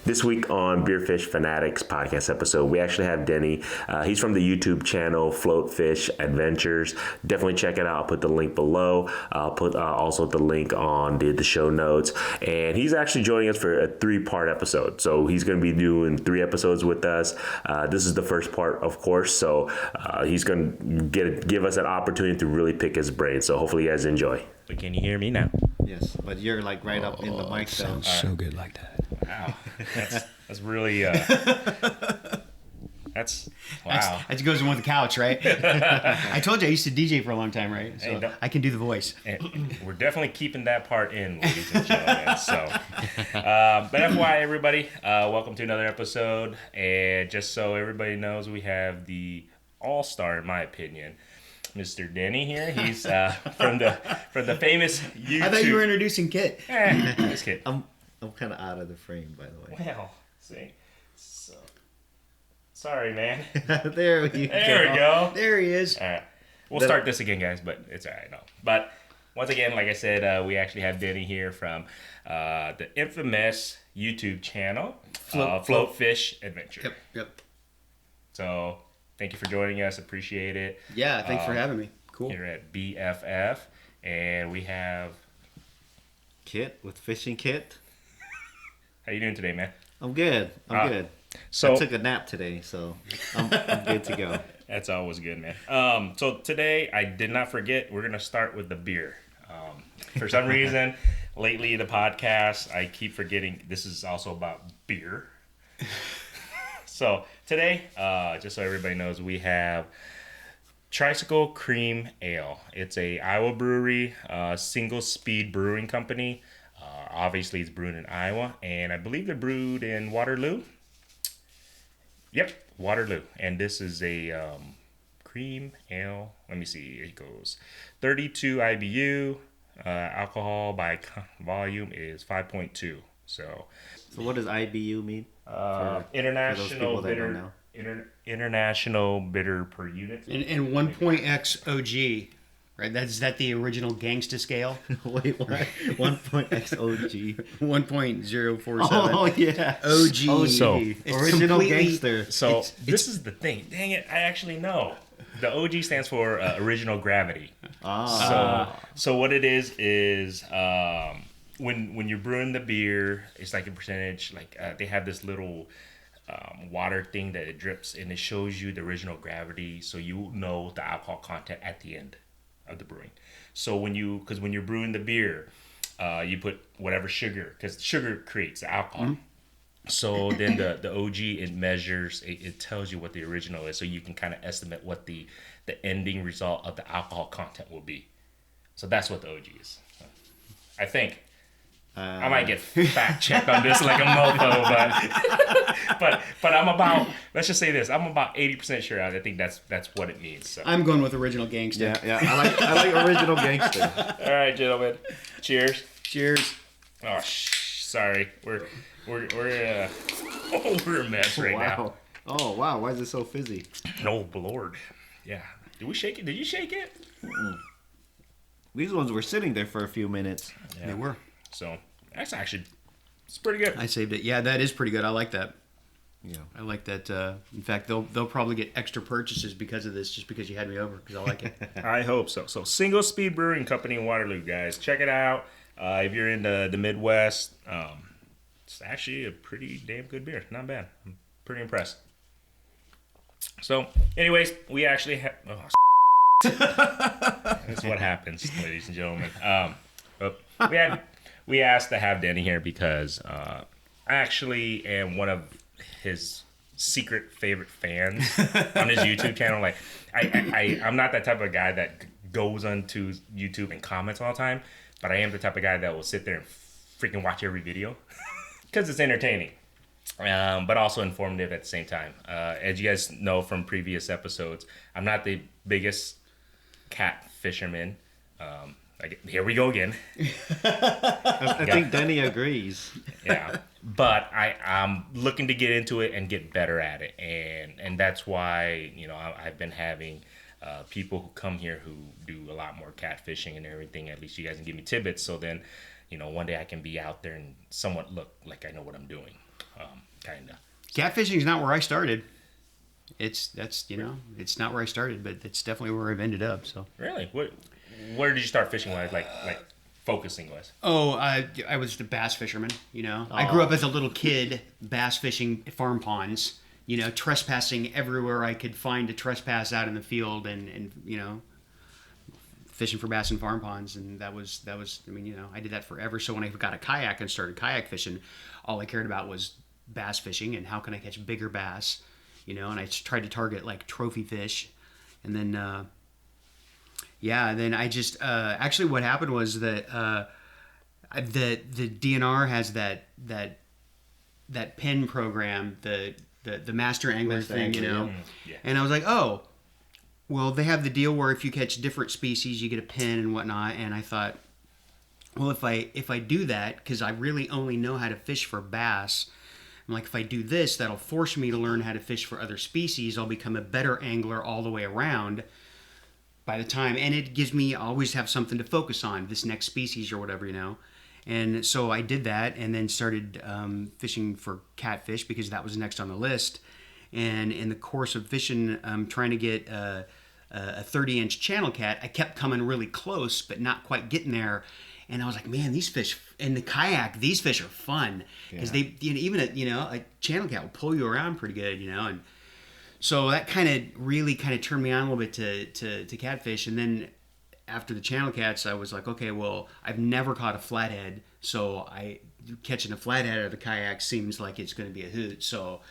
This week on Beerfish Fanatics podcast episode, we actually have Denny. He's from the YouTube channel Floatfish Adventures. Definitely check it out. I'll put the link below. I'll put also the link on the show notes. And he's actually joining us for a 3-part episode. So he's going to be doing 3 episodes with us. This is the first part, of course. So he's going to give us an opportunity to really pick his brain. So hopefully you guys enjoy. But can you hear me now? Yes, but you're like right up in the mic. Sounds so good like that. Wow, that's really that's wow. That goes in with the couch, right? I told you I used to DJ for a long time, right? So Hey, I can do the voice. We're definitely keeping that part in, ladies and gentlemen. So, but FYI, everybody, welcome to another episode. And just so everybody knows, we have the all-star, in my opinion, Mr. Denny here. He's from the famous YouTube. I thought you were introducing Kit. This kid. I'm kind of out of the frame, by the way. Well, see. So, sorry, man. There we go. There he is. All right. We'll start this again, guys, but it's all right. No. But once again, like I said, we actually have Denny here from the infamous YouTube channel, Floatfish Adventures. Yep. So, thank you for joining us. Appreciate it. Yeah, thanks for having me. Cool. Here at BFF, and we have. Kit with Fishing Kit. How you doing today, man? I'm good. I'm good. So I took a nap today, so I'm good to go. That's always good, man. So today I did not forget. We're gonna start with the beer. For some reason, lately the podcast I keep forgetting. This is also about beer. So today, just so everybody knows, we have Tricycle Cream Ale. It's a Iowa brewery, single speed brewing company. Obviously, it's brewed in Iowa, and I believe they're brewed in Waterloo. Yep, Waterloo. And this is a cream ale. Let me see. It goes 32 IBU. Alcohol by volume is 5.2. So what does IBU mean? International bitter. International bitter per unit. And 1.x OG, right? Is that the original gangsta scale? Wait, what? 1.x OG. 1.047. Oh, yeah. OG. So, It's original completely- gangster. So this is the thing. Dang it! I actually know. The OG stands for original gravity. So what it is when you're brewing the beer, it's like a percentage. Like they have this little water thing that it drips, and it shows you the original gravity, so you know the alcohol content at the end of the brewing. So when you're brewing the beer, you put whatever sugar, because sugar creates the alcohol. Mm-hmm. So then the OG, it measures, it tells you what the original is, so you can kind of estimate what the ending result of the alcohol content will be. So that's what the OG is. I think. I might get fact checked on this like a mofo, but I'm about, let's just say this, I'm about 80% sure. I think that's what it means. So. I'm going with original gangster. Yeah. I like original gangster. All right, gentlemen. Cheers. Cheers. Oh, sorry. We're a mess right now. Oh wow, why is it so fizzy? Oh Lord. Yeah. Did we shake it? Did you shake it? Mm-mm. These ones were sitting there for a few minutes. Yeah. They were. So that's actually, it's pretty good. I saved it. Yeah, that is pretty good. I like that. Yeah, I like that. In fact, they'll probably get extra purchases because of this, just because you had me over, because I like it. I hope so. So Single Speed Brewing Company in Waterloo, guys, check it out. If you're in the Midwest, it's actually a pretty damn good beer. Not bad. I'm pretty impressed. So, anyways, we actually have. Oh, that's what happens, ladies and gentlemen. We asked to have Denny here because I actually am one of his secret favorite fans on his YouTube channel. Like, I'm not that type of guy that goes onto YouTube and comments all the time, but I am the type of guy that will sit there and freaking watch every video because it's entertaining, but also informative at the same time. As you guys know from previous episodes, I'm not the biggest cat fisherman. Here we go again. I think Denny agrees. Yeah, but I'm looking to get into it and get better at it, and that's why I've been having people who come here who do a lot more catfishing and everything. At least you guys can give me tidbits. So then, one day I can be out there and somewhat look like I know what I'm doing, kind of. Catfishing is not where I started. It's not where I started, but it's definitely where I've ended up. So Really, where did you start fishing wise, like focusing was? Oh, I was the bass fisherman, I grew up as a little kid bass fishing farm ponds, trespassing everywhere I could find to trespass out in the field and fishing for bass in farm ponds. And that was, I did that forever. So when I got a kayak and started kayak fishing, all I cared about was bass fishing and how can I catch bigger bass, and I tried to target like trophy fish. And then, then I just actually what happened was that the DNR has that pen program, the master angler thing, Yeah. And I was like, oh, well, they have the deal where if you catch different species, you get a pin and whatnot. And I thought, well, if I do that, because I really only know how to fish for bass, I'm like, if I do this, that'll force me to learn how to fish for other species. I'll become a better angler all the way around. By the time, and it gives me, I always have something to focus on, this next species or whatever, And so I did that and then started fishing for catfish because that was next on the list. And in the course of fishing, trying to get a 30-inch channel cat, I kept coming really close, but not quite getting there. And I was like, man, these fish, in the kayak, these fish are fun. Because they, even a channel cat will pull you around pretty good, and so that really turned me on a little bit to catfish. And then after the channel cats, I was like, okay, well, I've never caught a flathead, so catching a flathead out of the kayak seems like it's going to be a hoot. So,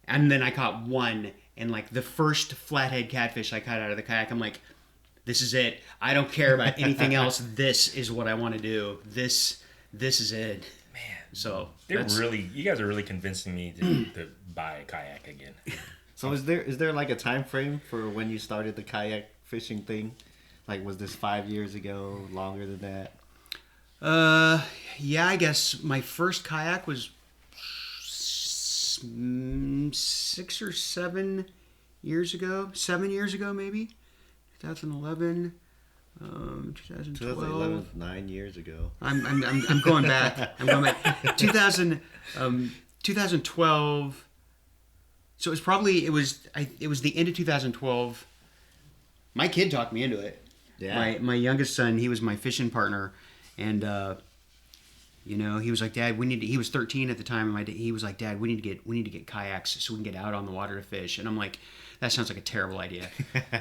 and then I caught one, and like the first flathead catfish I caught out of the kayak, I'm like, this is it. I don't care about anything else. This is what I want to do. This is it. Man, so you guys are really convincing me to buy a kayak again. So is there like a time frame for when you started the kayak fishing thing? Like, was this 5 years ago? Longer than that? Yeah, I guess my first kayak was 6 or 7 years ago. 7 years ago, maybe. 2011, 2012. 2011, 9 years ago. I'm going back. 2012. So it was the end of 2012. My kid talked me into it. Yeah. My youngest son, he was my fishing partner, and he was like, Dad, he was 13 at the time, and he was like, Dad, we need to get kayaks so we can get out on the water to fish. And I'm like, that sounds like a terrible idea.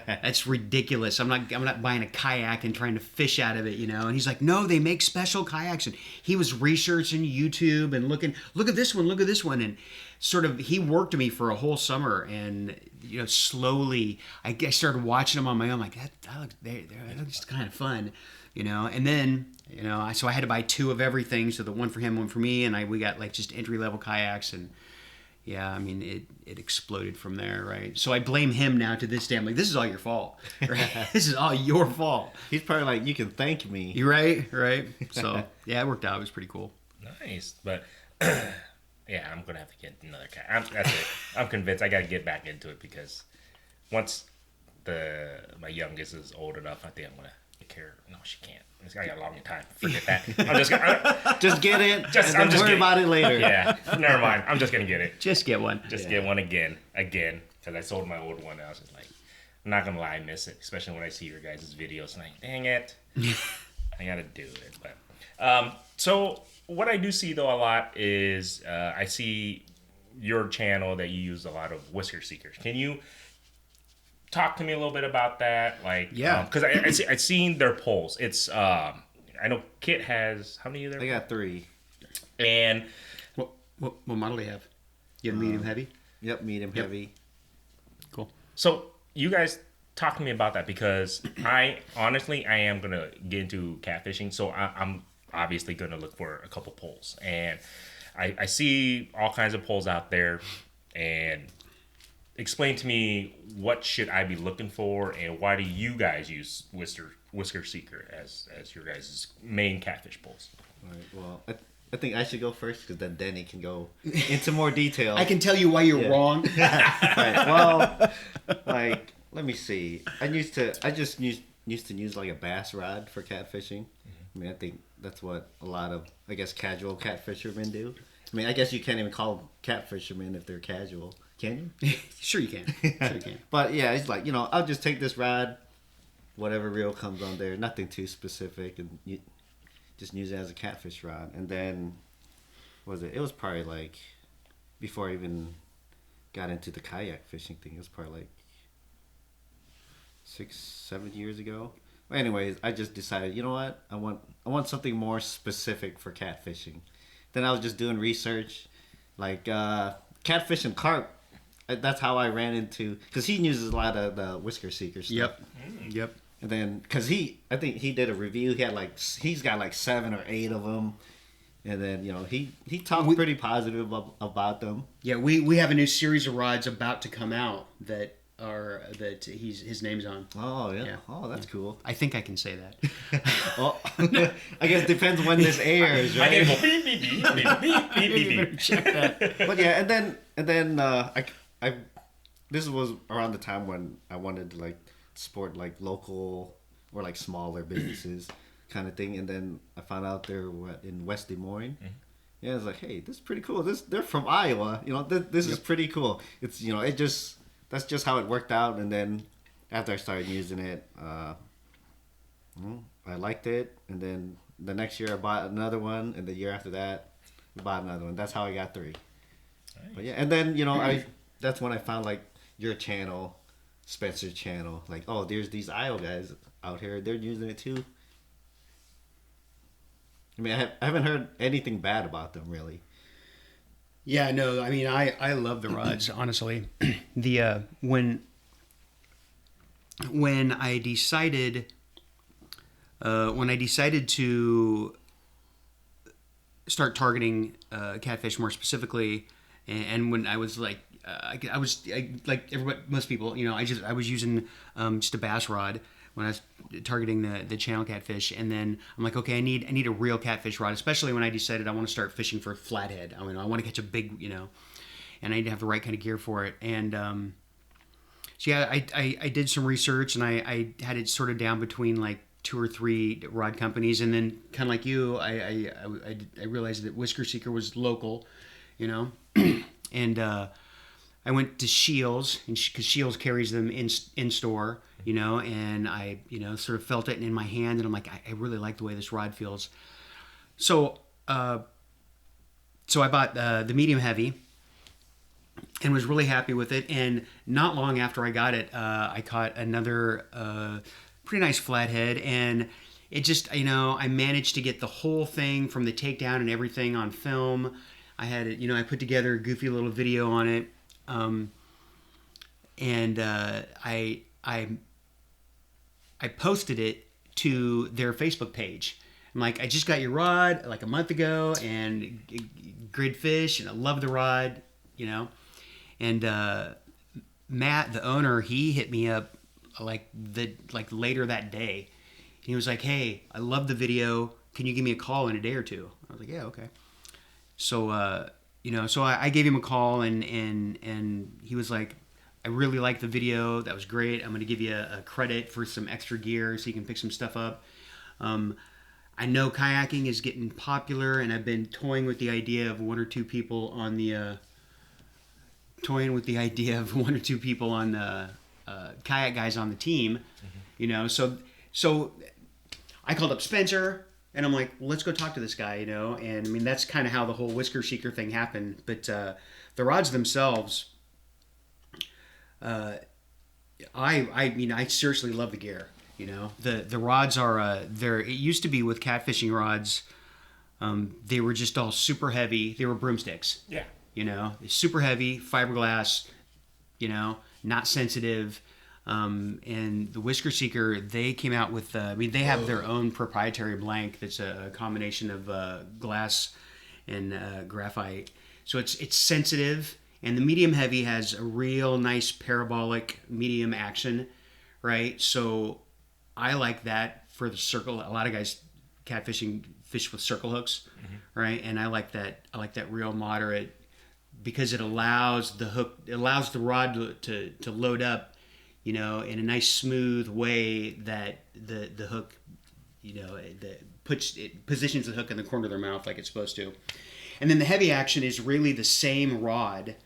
That's ridiculous. I'm not buying a kayak and trying to fish out of it, And he's like, no, they make special kayaks. And he was researching YouTube and look at this one, and sort of he worked me for a whole summer, and slowly I started watching them on my own. Like that looks kind of fun, And then so I had to buy 2 of everything. So the one for him, one for me, and we got like just entry level kayaks, and yeah, I mean it exploded from there, right? So I blame him now to this day. I'm like, this is all your fault, right? This is all your fault. He's probably like, you can thank me. You're right. So yeah, it worked out. It was pretty cool. Nice, but. Yeah, I'm gonna have to get another cat. That's it. I'm convinced I gotta get back into it because once my youngest is old enough, I think I'm gonna take care. No, she can't. I got a long time. Forget that. I'm just gonna just get it. I'm just worry about it later. Yeah, never mind. I'm just gonna get it. Just get one. Get one again, because I sold my old one. And I was just like, I'm not gonna lie, I miss it, especially when I see your guys' videos. And I'm like, dang it, I gotta do it. But so. What I do see, though, a lot is I see your channel that you use a lot of Whisker Seekers. Can you talk to me a little bit about that? Like, yeah. Because I've seen their poles. It's, I know Kit has, how many are there? I got 3. And what model do you have? You have medium heavy? Yep, medium heavy. Cool. So you guys talk to me about that because I am going to get into catfishing. So I'm obviously going to look for a couple poles, and I see all kinds of poles out there. And explain to me, what should I be looking for, and why do you guys use Whisker Seeker as your guys' main catfish poles? All right, well, I think I should go first because then Denny can go into more detail. I can tell you why you're wrong. Right, well, like, let me see. I used to use like a bass rod for catfishing. I mean, I think that's what a lot of, I guess, casual cat fishermen do. I mean, I guess you can't even call them cat fishermen if they're casual. Can you? Sure you can. Sure you can. But yeah, it's like, I'll just take this rod, whatever reel comes on there, nothing too specific, and just use it as a catfish rod. And then, it was probably like, before I even got into the kayak fishing thing, it was probably like 6-7 years ago. Well, anyways, I just decided, you know what, I want something more specific for catfishing. Then I was just doing research, like catfish and carp. That's how I ran into, because he uses a lot of the Whisker Seeker stuff. Yep. And then, because I think he did a review. He's got like 7 or 8 of them. And then, he talked pretty positive about them. Yeah, we have a new series of rods about to come out that his name's on. Oh yeah. Oh, that's cool. I think I can say that. Well, I guess it depends when this airs, right? I can go beep beep beep beep beep beep beep. Check that. But yeah, and then I this was around the time when I wanted to like support like local or like smaller businesses kind of thing, and then I found out they're in West Des Moines. Mm-hmm. Yeah, I was like, hey, this is pretty cool. They're from Iowa. This is pretty cool. It's that's just how it worked out. And then after I started using it, I liked it. And then the next year I bought another one, and the year after that I bought another one. That's how I got 3. Nice. But yeah, and then that's when I found like your channel, Spencer's channel. Like, oh, there's these Iowa guys out here. They're using it too. I mean, I haven't heard anything bad about them really. Yeah, no, I mean, I love the rods, honestly. When I decided to start targeting catfish more specifically, and when I was like, like everybody, most people, I was using just a bass rod when I was targeting the channel catfish, and then I'm like, okay, I need a real catfish rod, especially when I decided I want to start fishing for flathead. I mean, I want to catch a big, and I need to have the right kind of gear for it. And so yeah, I did some research, and I had it sorted down between like 2 or 3 rod companies, and then kind of like you, I realized that Whisker Seeker was local, and I went to Shields, because Shields carries them in store, and I, sort of felt it in my hand, and I'm like, I really like the way this rod feels. So I bought the medium heavy, and was really happy with it. And not long after I got it, I caught another pretty nice flathead, and it just, I managed to get the whole thing from the takedown and everything on film. I had it, I put together a goofy little video on it. And I posted it to their Facebook page. I'm like, I just got your rod like a month ago, and grid fish, and I love the rod, And Matt, the owner, he hit me up like later that day. He was like, hey, I love the video. Can you give me a call in a day or 2? I was like, yeah, okay. So so I gave him a call, and he was like, I really like the video. That was great. I'm going to give you a credit for some extra gear so you can pick some stuff up. I know kayaking is getting popular, and I've been toying with the idea of 1 or 2 people on the kayak guys on the team, So I called up Spencer. And I'm like, well, let's go talk to this guy, And I mean, that's kind of how the whole Whisker Seeker thing happened. But the rods themselves, I seriously love the gear. The rods are it used to be with catfishing rods, they were just all super heavy. They were broomsticks. Yeah. Super heavy, fiberglass. Not sensitive. And the Whisker Seeker, they came out with, they have their own proprietary blank that's a combination of glass and graphite. So it's sensitive, and the medium heavy has a real nice parabolic medium action, right? So I like that for the circle. A lot of guys catfishing fish with circle hooks, right? And I like that real moderate, because it allows the rod to load up, in a nice smooth way that the hook, positions the hook in the corner of their mouth like it's supposed to. And then the heavy action is really the same rod.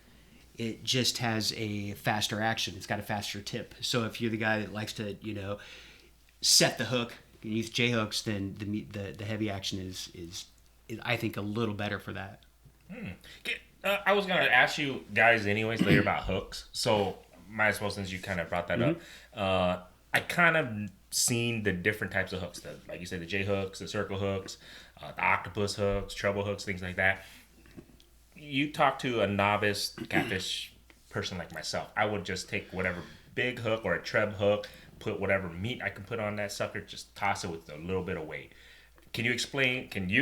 It just has a faster action. It's got a faster tip. So if you're the guy that likes to, set the hook and use J hooks, then the heavy action is I think a little better for that. I was gonna ask you guys anyways later about hooks. So might as well, since you kind of brought that up. I kind of seen the different types of hooks. Like you said, the J hooks, the circle hooks, the octopus hooks, treble hooks, things like that. You talk to a novice catfish person like myself, I would just take whatever big hook or a treb hook, put whatever meat I can put on that sucker, just toss it with a little bit of weight. Can you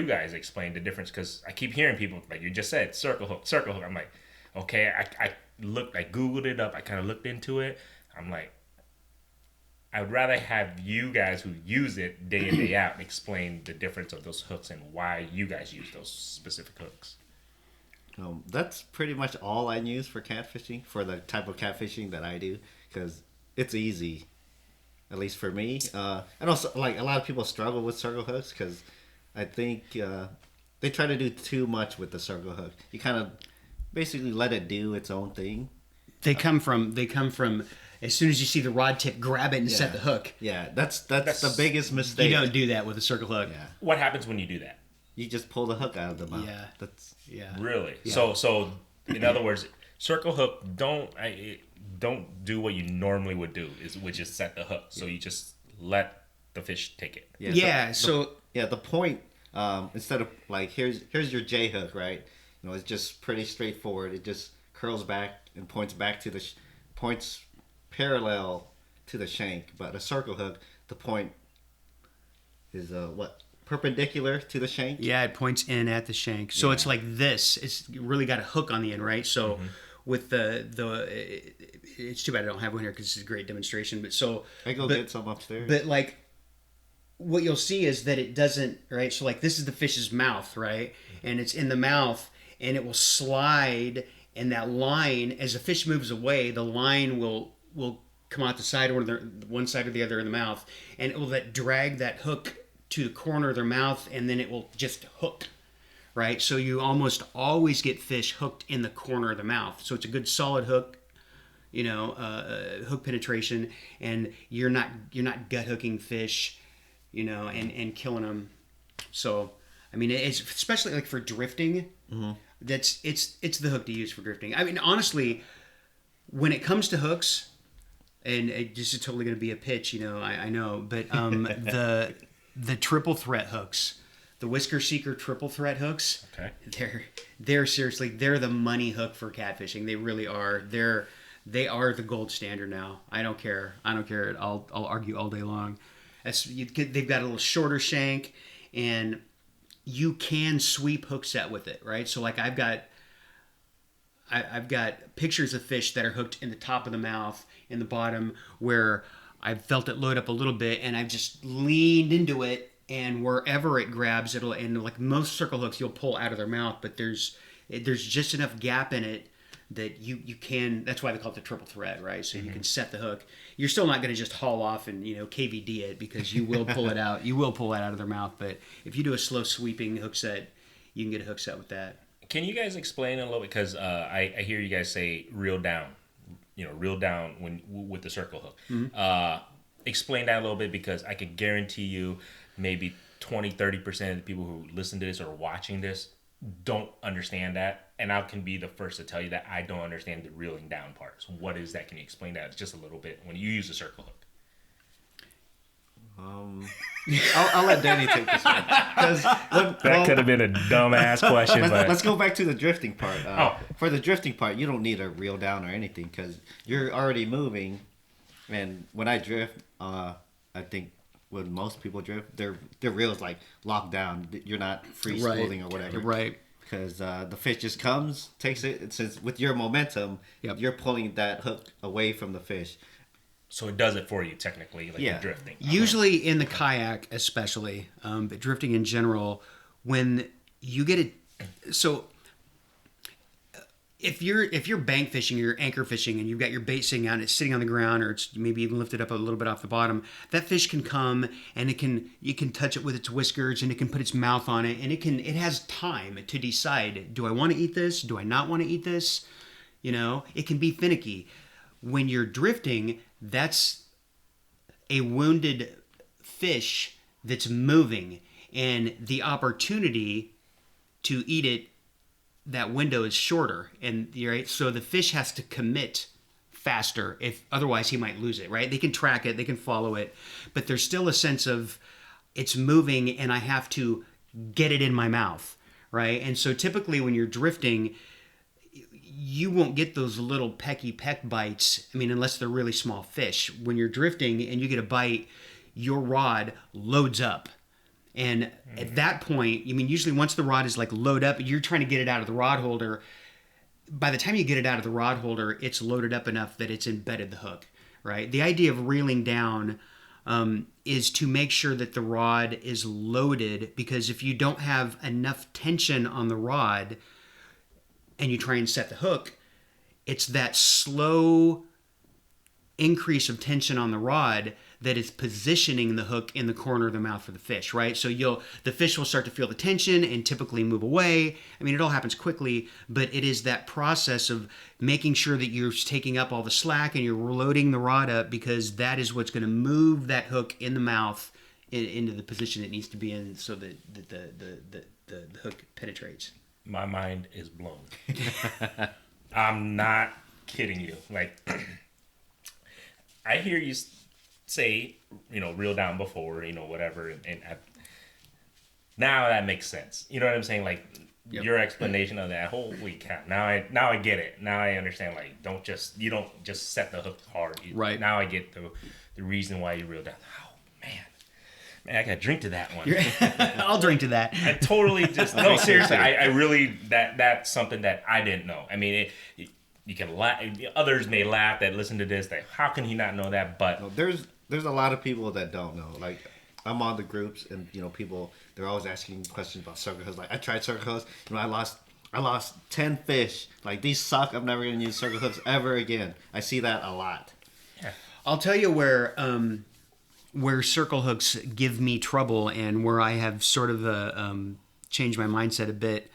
guys explain the difference? Because I keep hearing people, like you just said, circle hook. I'm like, okay, I Googled it up, I kind of looked into it. I'm like, I would rather have you guys who use it day in, day out explain the difference of those hooks and why you guys use those specific hooks. That's pretty much all I use for catfishing, for the type of catfishing that I do, because it's easy, at least for me. And also, like, a lot of people struggle with circle hooks because I think they try to do too much with the circle hook. You kind of basically let it do its own thing. They come from as soon as you see the rod tip, grab it and set the hook. Yeah, that's the biggest mistake. You don't do that with a circle hook. Yeah. What happens when you do that? You just pull the hook out of the mouth. Yeah. Really? Yeah. So in other words, circle hook don't do what you normally would do, which is set the hook. So you just let the fish take it. The point, instead of like here's your J hook, right? It's just pretty straightforward. It just curls back and points back to points parallel to the shank. But a circle hook, the point is perpendicular to the shank. Yeah, it points in at the shank. So it's like this. It's really got a hook on the end, right? So with it's too bad I don't have one here because this is a great demonstration. But get some upstairs. But like, what you'll see is that it doesn't, right? So like, this is the fish's mouth, right? And it's in the mouth, and it will slide, and that line, as the fish moves away, the line will come out the side or one side or the other in the mouth, and it will drag that hook to the corner of their mouth, and then it will just hook, right? So you almost always get fish hooked in the corner of the mouth. So it's a good solid hook, hook penetration, and you're not gut hooking fish, and killing them. So I mean, it's especially like for drifting. It's the hook to use for drifting. I mean, honestly, when it comes to hooks, and this is totally going to be a pitch, I know, but the triple threat hooks, the Whisker Seeker triple threat hooks, they're seriously, they're the money hook for catfishing. They really are. They are the gold standard now. I don't care. I'll argue all day long. They've got a little shorter shank, and you can sweep hook set with it, right? So like I've got pictures of fish that are hooked in the top of the mouth, in the bottom, where I've felt it load up a little bit, and I've just leaned into it, and wherever it grabs, and like most circle hooks, you'll pull out of their mouth, but there's just enough gap in it that you can. That's why they call it the triple thread, right? So you can set the hook. You're still not going to just haul off and KVD it, because you will pull it out. You will pull it out of their mouth, but if you do a slow sweeping hook set, you can get a hook set with that. Can you guys explain a little bit? Because I hear you guys say reel down, reel down with the circle hook. Explain that a little bit, because I can guarantee you maybe 20-30% of the people who listen to this or watching this don't understand that. And I can be the first to tell you that I don't understand the reeling down part. So what is that? Can you explain that just a little bit when you use a circle hook? I'll let Denny take this one. That could have been a dumbass question. Let's go back to the drifting part. For the drifting part, you don't need a reel down or anything, because you're already moving. And when I drift, I think when most people drift, their reel is like locked down. You're not free spooling or whatever. Right. Because the fish just comes, takes it. Since with your momentum, you're pulling that hook away from the fish. So it does it for you, technically, like you're drifting. Usually in the kayak, especially, but drifting in general, when you get it, so if you're bank fishing or you're anchor fishing and you've got your bait sitting out and it's sitting on the ground or it's maybe even lifted up a little bit off the bottom, that fish can come and you can touch it with its whiskers and it can put its mouth on it and it has time to decide, do I want to eat this? Do I not want to eat this? You know, it can be finicky. When you're drifting, that's a wounded fish that's moving, and the opportunity to eat it, that window is shorter, and right, so the fish has to commit faster. If otherwise, he might lose it. Right? They can track it, they can follow it, but there's still a sense of it's moving, and I have to get it in my mouth. Right? And so typically, when you're drifting, you won't get those little peck bites. I mean, unless they're really small fish. When you're drifting and you get a bite, your rod loads up. And at that point, I mean, usually once the rod is like load up, you're trying to get it out of the rod holder. By the time you get it out of the rod holder, it's loaded up enough that it's embedded the hook, right? The idea of reeling down is to make sure that the rod is loaded, because if you don't have enough tension on the rod and you try and set the hook, it's that slow increase of tension on the rod that is positioning the hook in the corner of the mouth for the fish, right? So the fish will start to feel the tension and typically move away. I mean, it all happens quickly, but it is that process of making sure that you're taking up all the slack and you're loading the rod up, because that is what's going to move that hook in the mouth into the position it needs to be in, so that the hook penetrates. My mind is blown. I'm not kidding you. Like, I hear you say, reel down before, whatever, and now that makes sense. You know what I'm saying? Like, yep. Your explanation of that, holy cow! Now I get it. Now I understand. Like, you don't just set the hook hard. Right. Now I get the reason why you reel down. Oh man, I gotta drink to that one. I'll drink to that. I totally just no, seriously. I really that's something that I didn't know. I mean, you can laugh. Others may laugh that listen to this. That how can he not know that? But there's a lot of people that don't know. Like, I'm on the groups, and people, they're always asking questions about circle hooks. Like, I tried circle hooks, I lost 10 fish. Like, these suck. I'm never gonna use circle hooks ever again. I see that a lot. Yeah. I'll tell you where circle hooks give me trouble, and where I have sort of changed my mindset a bit,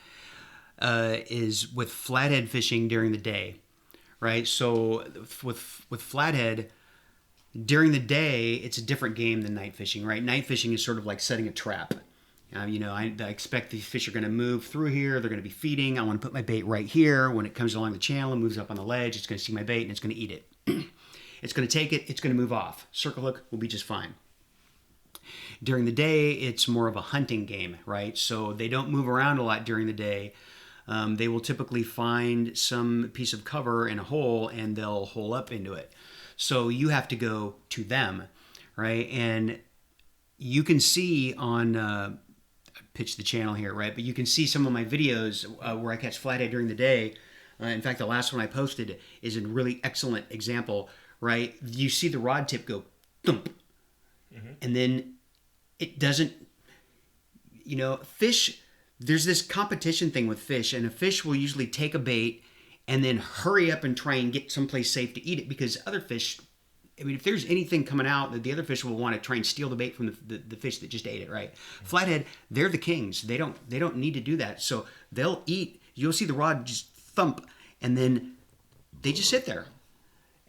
is with flathead fishing during the day, right? So with flathead, during the day, it's a different game than night fishing, right? Night fishing is sort of like setting a trap. I expect these fish are going to move through here. They're going to be feeding. I want to put my bait right here. When it comes along the channel and moves up on the ledge, it's going to see my bait and it's going to eat it. It's going to take it. It's going to move off. Circle hook will be just fine. During the day, it's more of a hunting game, right? So they don't move around a lot during the day. They will typically find some piece of cover in a hole and they'll hole up into it. So you have to go to them, right? And you can see on, pitch the channel here, right? But you can see some of my videos where I catch flathead during the day. In fact, the last one I posted is a really excellent example, right? You see the rod tip go thump, and then it doesn't, fish, there's this competition thing with fish, and a fish will usually take a bait and then hurry up and try and get someplace safe to eat it, because other fish, I mean, if there's anything coming out, the other fish will want to try and steal the bait from the fish that just ate it, right? Flathead, they're the kings. They don't need to do that. So they'll eat. You'll see the rod just thump, and then they just sit there.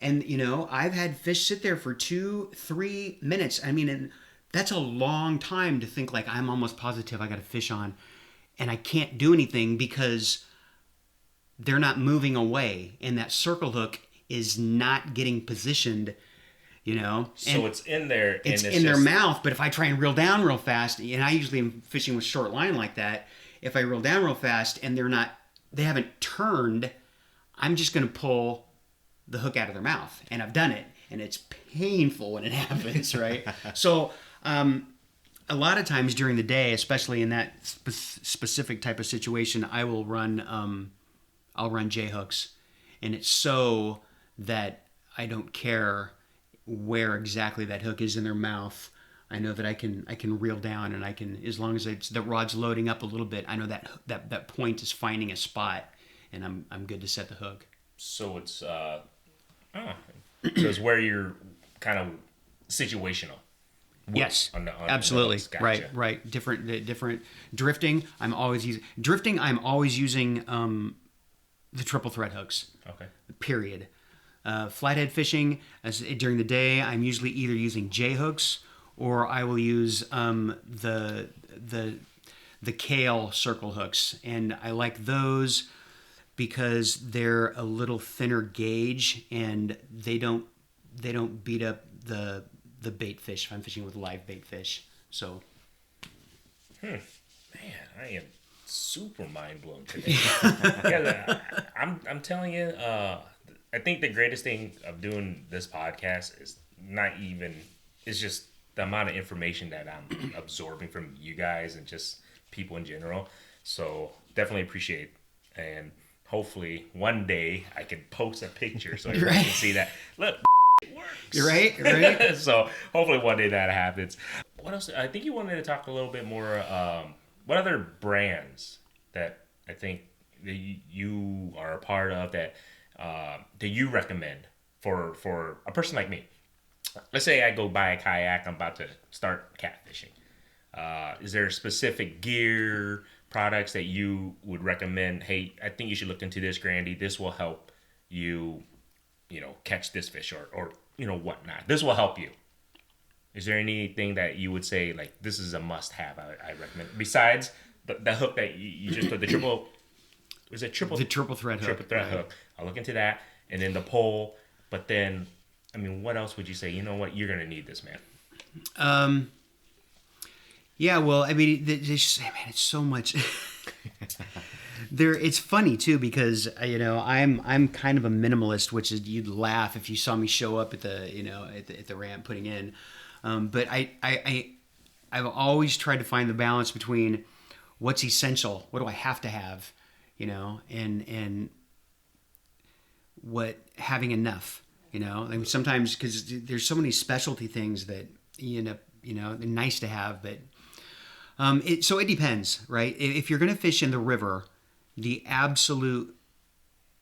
And, I've had fish sit there for 2-3 minutes. I mean, and that's a long time to think, like, I'm almost positive I got a fish on, and I can't do anything because they're not moving away, and that circle hook is not getting positioned, So it's in there. It's in their mouth, but if I try and reel down real fast, and I usually am fishing with short line like that, if I reel down real fast and they haven't turned, I'm just going to pull the hook out of their mouth. And I've done it, and it's painful when it happens, right? So a lot of times during the day, especially in that specific type of situation, I'll run J hooks, and it's so that I don't care where exactly that hook is in their mouth. I know that I can reel down, and I can, as long as the rod's loading up a little bit, I know that point is finding a spot, and I'm good to set the hook. So it's so it's where you're kind of situational. Yes, on absolutely. the gotcha. Right. Different drifting. I'm always using the triple thread hooks. Okay. Period. Flathead fishing during the day, I'm usually either using J hooks or I will use the Kale circle hooks, and I like those because they're a little thinner gauge and they don't beat up the bait fish if I'm fishing with live bait fish. So, Man, I am super mind blown today. Yeah, I'm telling you, I think the greatest thing of doing this podcast is it's just the amount of information that I'm absorbing from you guys and just people in general. So definitely appreciate, and hopefully one day I can post a picture so everyone can see that. Look, it works. Right. So hopefully one day that happens. What else? I think you wanted to talk a little bit more. What other brands that I think that you are a part of that you recommend for a person like me? Let's say I go buy a kayak. I'm about to start catfishing. Is there specific gear, products that you would recommend? Hey, I think you should look into this, Grandy. This will help you, catch this fish or whatnot. This will help you. Is there anything that you would say, like, this is a must-have I recommend? Besides the hook that you just put, the triple thread hook. Triple thread hook. I'll look into that. And then the pole. But then, what else would you say? You know what? You're going to need this, man. Yeah, well, it's so much. It's funny too because I'm kind of a minimalist, which is you'd laugh if you saw me show up at the at the ramp putting in. But I've always tried to find the balance between what's essential, what do I have to have, and what having enough, Like sometimes because there's so many specialty things that you end up, they're nice to have, but so it depends, right? If you're going to fish in the river, the absolute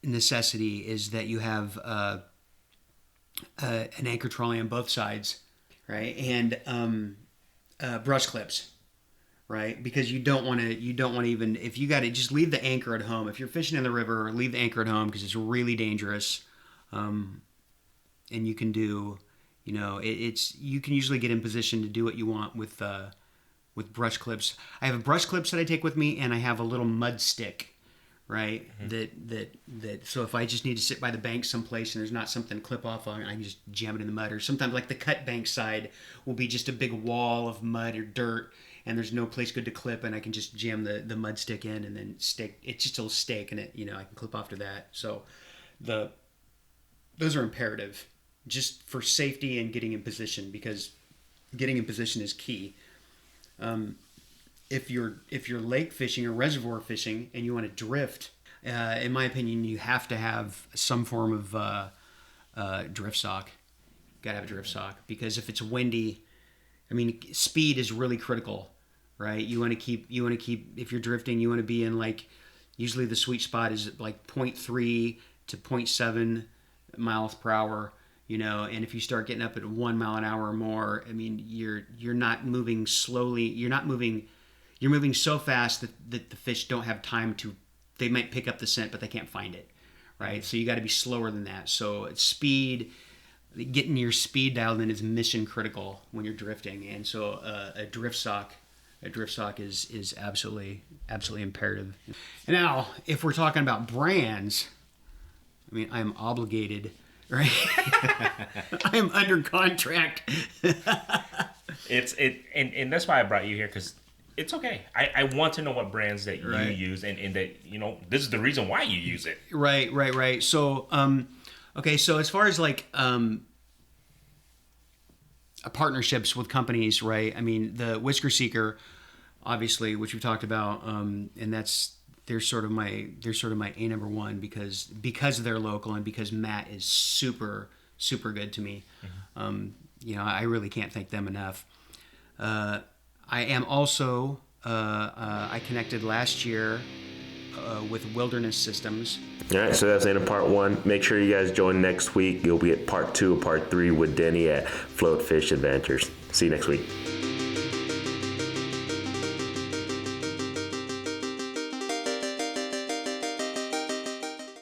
necessity is that you have an anchor trolley on both sides, right? And brush clips, right? Because you don't want to even, if you got to just leave the anchor at home. If you're fishing in the river, leave the anchor at home because it's really dangerous. And you can do, you can usually get in position to do what you want with brush clips. I have brush clips that I take with me, and I have a little mud stick, right? Mm-hmm. That so if I just need to sit by the bank someplace and there's not something to clip off on, I can just jam it in the mud. Or sometimes like the cut bank side will be just a big wall of mud or dirt, and there's no place good to clip, and I can just jam the mud stick in and then stake. It's just a little stake, and I can clip off to that. So those are imperative just for safety and getting in position, because getting in position is key. If you're lake fishing or reservoir fishing and you want to drift, in my opinion, you have to have some form of drift sock. Got to have a drift sock, because if it's windy, speed is really critical, right? You want to keep if you're drifting, you want to be in usually the sweet spot is 0.3 to 0.7 miles per hour. And if you start getting up at 1 mile an hour or more, you're not moving slowly. You're moving so fast that the fish don't have time to, they might pick up the scent, but they can't find it, right? So you got to be slower than that. So speed, getting your speed dialed in is mission critical when you're drifting. And so a drift sock is absolutely imperative. And now, if we're talking about brands, I'm obligated. Right, I'm under contract. And that's why I brought you here, because it's okay. I want to know what brands that you use, and that this is the reason why you use it. Right. So, okay. So as far as partnerships with companies, right? The Whisker Seeker, obviously, which we talked about, and they're sort of my A number one because they're local and because Matt is super good to me. Mm-hmm. I really can't thank them enough. I am also I connected last year with Wilderness Systems. All right, so that's the end of part 1. Make sure you guys join next week. You'll be at part 2 and part 3 with Denny at Float Fish Adventures. See you next week.